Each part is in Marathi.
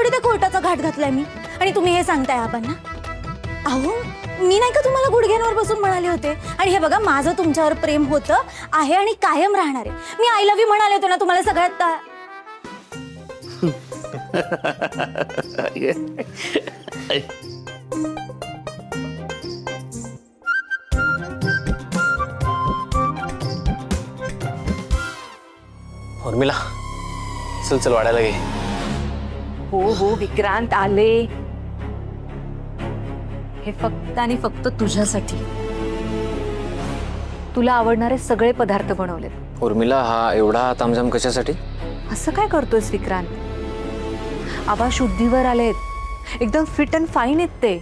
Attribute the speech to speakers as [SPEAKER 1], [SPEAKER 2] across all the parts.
[SPEAKER 1] थोडी त्या कोर्टाचा घाट घातलाय मी आणि तुम्ही हे सांगताय आबांना? अहो मी नाही का तुम्हाला गुडघ्यांवर बसून म्हणाले होते? आणि हे बघा माझं तुमच्यावर प्रेम होतं आहे आणि कायम राहणार आहे. मी आय लव्ह यू म्हणाले होते ना तुम्हाला सगळ्यात.
[SPEAKER 2] उर्मिला चल चल वाढायला गे.
[SPEAKER 3] हो हो विक्रांत आले. हे फक्त आणि फक्त तुझ्यासाठी. तुला आवडणारे सगळे पदार्थ बनवलेत.
[SPEAKER 2] उर्मिला हा एवढा तामझाम कशासाठी?
[SPEAKER 3] असं काय करतोयस विक्रांत? आबा शुद्धीवर आलेत, एकदम फिट अँड फाईन आहेत ते,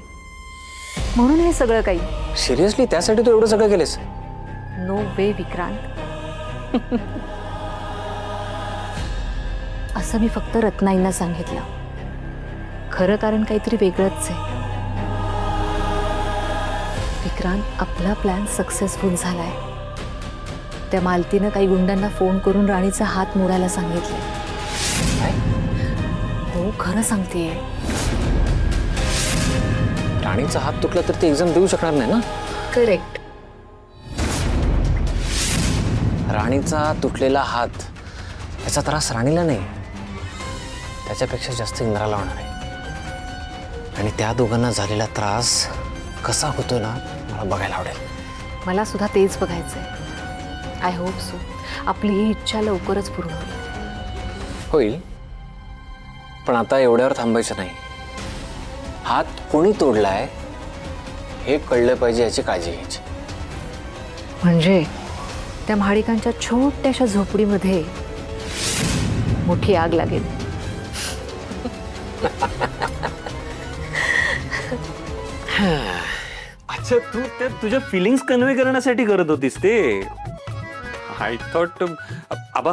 [SPEAKER 3] म्हणून हे सगळं काही.
[SPEAKER 2] सिरियसली त्यासाठी तू एवढं सगळं केलेस?
[SPEAKER 3] नो वे विक्रांत. असं मी फक्त रत्नाईंना सांगितलं. खरं कारण काहीतरी वेगळंच आहे. विक्रांत आपला प्लॅन सक्सेसफुल झालाय. त्या मालतीनं काही गुंडांना फोन करून राणीचा हात मोडायला सांगितले. हो खरं सांगतेय.
[SPEAKER 2] राणीचा हात तुटला तर ती एक्झाम देऊ शकणार नाही ना?
[SPEAKER 3] करेक्ट.
[SPEAKER 2] राणीचा तुटलेला हात याचा त्रास राणीला नाही, त्याच्यापेक्षा जास्त इंद्राला होणार आहे. आणि त्या दोघांना झालेला त्रास कसा होतो ना मला बघायला आवडेल.
[SPEAKER 3] मला सुद्धा तेच बघायचंय. आय होप सो आपली ही इच्छा लवकरच पूर्ण
[SPEAKER 2] होईल. पण आता एवढ्यावर थांबायचं नाही. हात कोणी तोडलाय हे कळलं पाहिजे याची काळजी घ्यायची.
[SPEAKER 3] म्हणजे त्या महाडिकांच्या छोट्याशा झोपडीमध्ये मोठी आग लागेल.
[SPEAKER 4] अच्छा तू ते तुझ्या फिलिंग्स कन्वे करण्यासाठी करत होतीस ते? आय थॉट आबा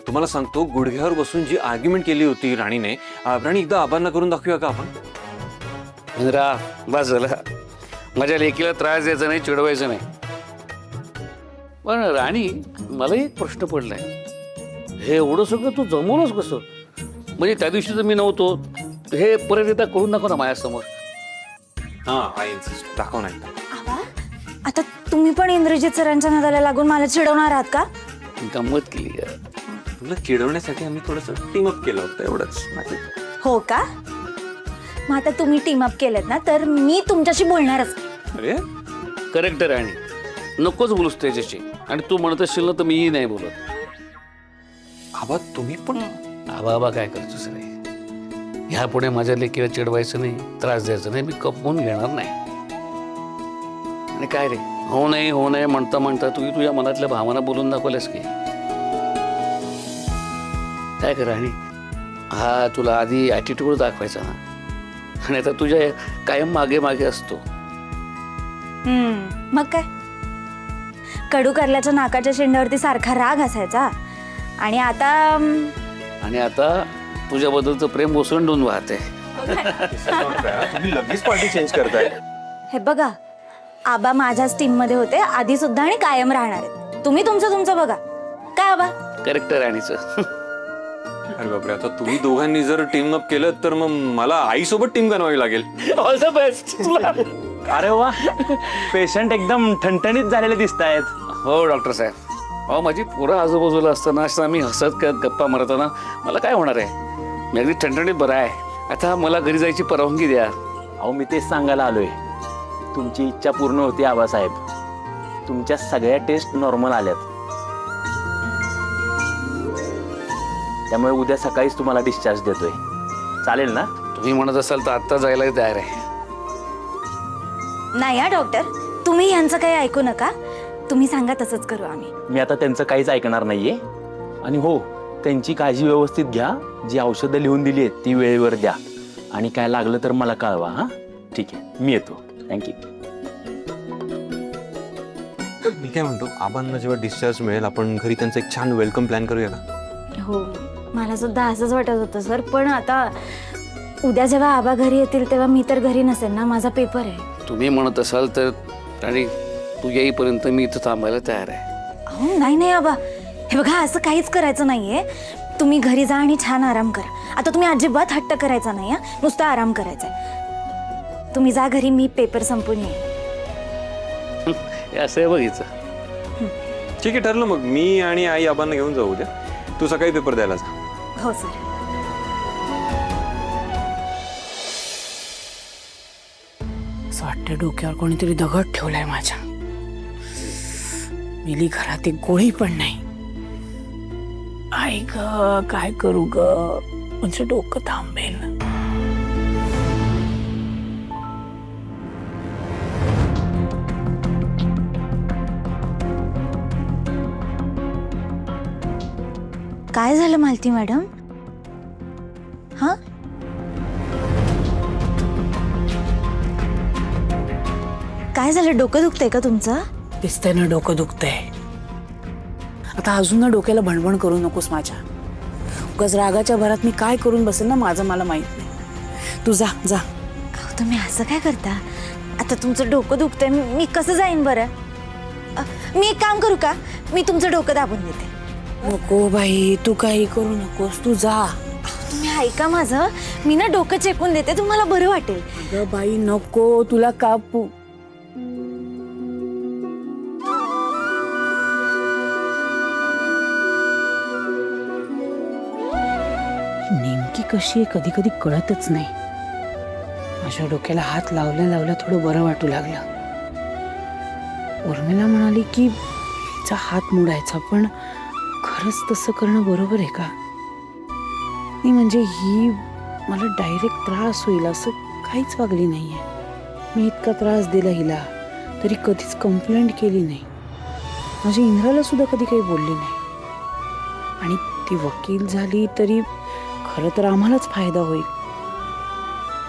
[SPEAKER 4] तुम्हाला सांगतो, गुडघ्यावर बसून जी आर्ग्युमेंट केली होती राणीने, राणी एकदा आबांना करून दाखवूया का आपण?
[SPEAKER 5] इंद्रा बस झालं. माझ्या लेकीला त्रास द्यायचा नाही, चिडवायचं नाही. पण राणी मला एक प्रश्न पडलाय, हे एवढं सगळं तू जमवलंच कसं? म्हणजे त्या दिवशी जर मी नव्हतो, हे परत एकदा करून दाखव ना माझ्यासमोर.
[SPEAKER 4] हा इन्सिस्ट दाखव नाही.
[SPEAKER 1] आबा आता तुम्ही पण इंद्रजित सरांच्या नादाला लागून मला चिडवणार आहात का?
[SPEAKER 5] गंमत केली आहे.
[SPEAKER 4] तुला चिडवण्यासाठी आम्ही थोडंसं टीम अप केलं होतं एवढंच.
[SPEAKER 1] हो का? मग आता तुम्ही टीम अप केलेत ना तर मी तुमच्याशी बोलणारच.
[SPEAKER 4] अरे
[SPEAKER 5] करेक्ट आहे राणी, नकोच बोलूस त्याच्याशी. आणि तू म्हणत असशील ना तर मीही नाही बोलत.
[SPEAKER 4] आबा तुम्ही पण
[SPEAKER 5] आबा आबा काय करतोस रे? ह्यापुढे माझ्या लेकीला चिडवायचं नाही, त्रास द्यायचा नाही, मी कपवून घेणार नाही. आणि काय रे, हो नाही म्हणता म्हणता तू तुझ्या मनातल्या भावना बोलून दाखवल्यास की काय कर. आणि हा तुला आधी ॲटिट्यूड दाखवायचा ना, आणि आता तुझ्या कायम मागे मागे असतो.
[SPEAKER 1] मग काय, कडू कारल्याच्या नाकाच्या शेंड्यावरती सारखा राग असायचा आणि
[SPEAKER 5] आता तुझ्याबद्दलचं प्रेम ओसंडून वाहते.
[SPEAKER 4] तुम्ही लगेच पार्टी चेंज करताय.
[SPEAKER 1] हे बघा, आबा माझ्याच टीम मध्ये होते आधी सुद्धा आणि कायम राहणार आहेत. तुम्ही तुमचं बघा. काय आबा?
[SPEAKER 5] करेक्ट आहे राणीचं.
[SPEAKER 4] अरे बापरे, आता तुम्ही दोघांनी जर टीम अप केलं तर मग मला आईसोबत टीम बनवावी लागेल.
[SPEAKER 5] ऑल द बेस्ट तुला.
[SPEAKER 6] अरे वा, पेशंट एकदम ठणठणीत झालेले दिसत आहेत.
[SPEAKER 5] हो डॉक्टर साहेब. अहो माझी पोरं आजूबाजूला असताना असं आम्ही हसत करत गप्पा मारताना मला काय होणार आहे? मी अगदी ठणठणीत बरं आहे. आता मला घरी जायची परवानगी द्या.
[SPEAKER 6] अहो मी तेच सांगायला आलोय, तुमची इच्छा पूर्ण होती आबासाहेब. तुमच्या सगळ्या टेस्ट नॉर्मल आल्यात, त्यामुळे उद्या सकाळीच तुम्हाला डिस्चार्ज देतोय. चालेल ना?
[SPEAKER 5] तुम्ही म्हणत असाल तर आत्ता जायला तयार आहे.
[SPEAKER 1] नाही हा डॉक्टर, तुम्ही यांचं काही ऐकू नका. तुम्ही सांगा तसंच करू आम्ही.
[SPEAKER 6] मी आता त्यांचं काहीच ऐकणार नाहीये. आणि हो, त्यांची काळजी व्यवस्थित घ्या. जी औषधं लिहून दिली आहेत ती वेळेवर द्या. आणि काय लागलं तर मला कळवा. हा ठीक आहे, मी येतो. थँक्यू.
[SPEAKER 4] मी काय म्हणतो, आबांना जेव्हा डिस्चार्ज मिळेल आपण घरी त्यांचं एक छान वेलकम प्लॅन करूया का?
[SPEAKER 1] हो, मला सुद्धा असंच वाटत होतं सर. पण आता उद्या जेव्हा आबा घरी येतील तेव्हा मी तर घरी नसेल ना, माझा पेपर आहे.
[SPEAKER 5] तुम्ही म्हणत असाल तर आणि तू येईपर्यंत मी इथं थांबायला तयार आहे.
[SPEAKER 1] अहो नाही आबा, हे बघा असं काहीच करायचं नाहीये. तुम्ही घरी जा आणि छान आराम करा. आता तुम्ही अजिबात हट्ट करायचा नाही, नुसता आराम करायचा आहे. तुम्ही जा घरी, मी पेपर संपून येईन.
[SPEAKER 5] हे असं आहे बघितलं.
[SPEAKER 4] ठीक आहे, ठरलं मग. मी आणि आई आबांना घेऊन जाऊ उद्या. तू सकाळी पेपर द्यायला जा.
[SPEAKER 1] हो सर.
[SPEAKER 7] असं वाटतं डोक्यावर कोणीतरी दगड ठेवलाय माझ्या. मिली घरात एक गोळी पण नाही. आई ग, काय करू ग, म्हणजे डोकं थांबेल.
[SPEAKER 1] काय झालं मालती मॅडम? हा, काय झालं? डोकं दुखतंय का तुमचं?
[SPEAKER 7] दिसतंय ना डोकं दुखतंय. आता अजून ना डोक्याला भणभण करू नकोस माझ्या. उगाच रागाच्या भरात मी काय करून बसेल ना, माझं मला माहित नाही. तू जा जा.
[SPEAKER 1] अहो, तुम्ही असं काय करता? आता तुमचं डोकं दुखतंय, मी कसं जाईन बरं? मी एक काम करू का? मी तुमचं डोकं दाबून देते.
[SPEAKER 7] नको बाई, तू काही करू नकोस, तू जा.
[SPEAKER 1] तुम्ही ऐका माझं, मी ना डोकं चेपून देते, तुम्हाला बरं वाटेल.
[SPEAKER 7] अगं बाई नको, तुला कापू. नेमकी कशी आहे कधी कधी कळतच नाही. माझ्या डोक्याला हात लावल्या लावल्या थोडं बरं वाटू लागलं. उर्मिला म्हणाली की हिचा हात मोडायचा, पण खरंच तसं करणं बरोबर आहे का? नाही म्हणजे ही मला डायरेक्ट त्रास होईल असं काहीच वागली नाहीये. मी इतका त्रास दिला हिला तरी कधीच कंप्लेंट केली नाही. माझ्या इंद्राला सुद्धा कधी काही बोलली नाही. आणि ती वकील झाली तरी खरं तर आम्हालाच फायदा होईल.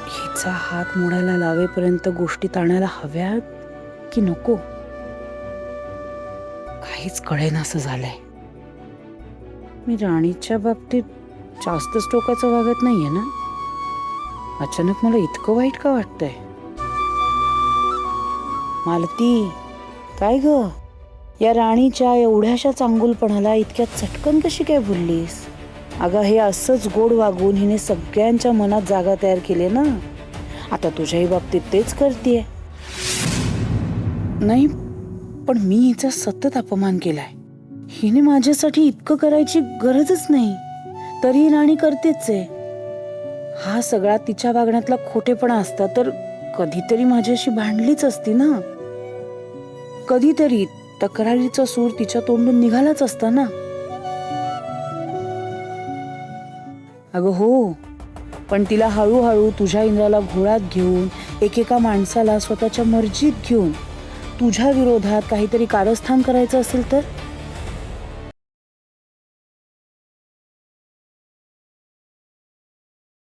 [SPEAKER 7] हिचा हात मोडायला लावेपर्यंत गोष्टी टाळायला हव्यात की नको, काहीच कळेनासं झालंय. मी राणीच्या बाबतीत जास्तच टोकाचं वागत नाहीये ना? अचानक मला इतकं वाईट का वाटतंय? मालती, काय ग, या राणीच्या एवढ्याशा चांगुलपणाला इतक्या चटकन कशी काय भुललीस? अगं हे असंच गोड वागून हिने सगळ्यांच्या मनात जागा तयार केली ना. आता तुझ्याही बाबतीत तेच करतेय. नाही पण मी हिचा सतत अपमान केलाय. हिने माझ्यासाठी इतकं करायची गरजच नाही, तरी राणी करतेच आहे. हा सगळा तिच्या वागण्यातला खोटेपणा असता तर कधीतरी माझ्याशी भांडलीच असती ना. कधीतरी तक्रारीचा सूर तिच्या तोंडून निघालाच असता ना. अगं हो, पण तिला हळूहळू तुझ्या इंद्राला घोळात घेऊन, एकेका माणसाला स्वतःच्या मर्जीत घेऊन तुझ्या विरोधात काहीतरी कारस्थान करायचं असेल तर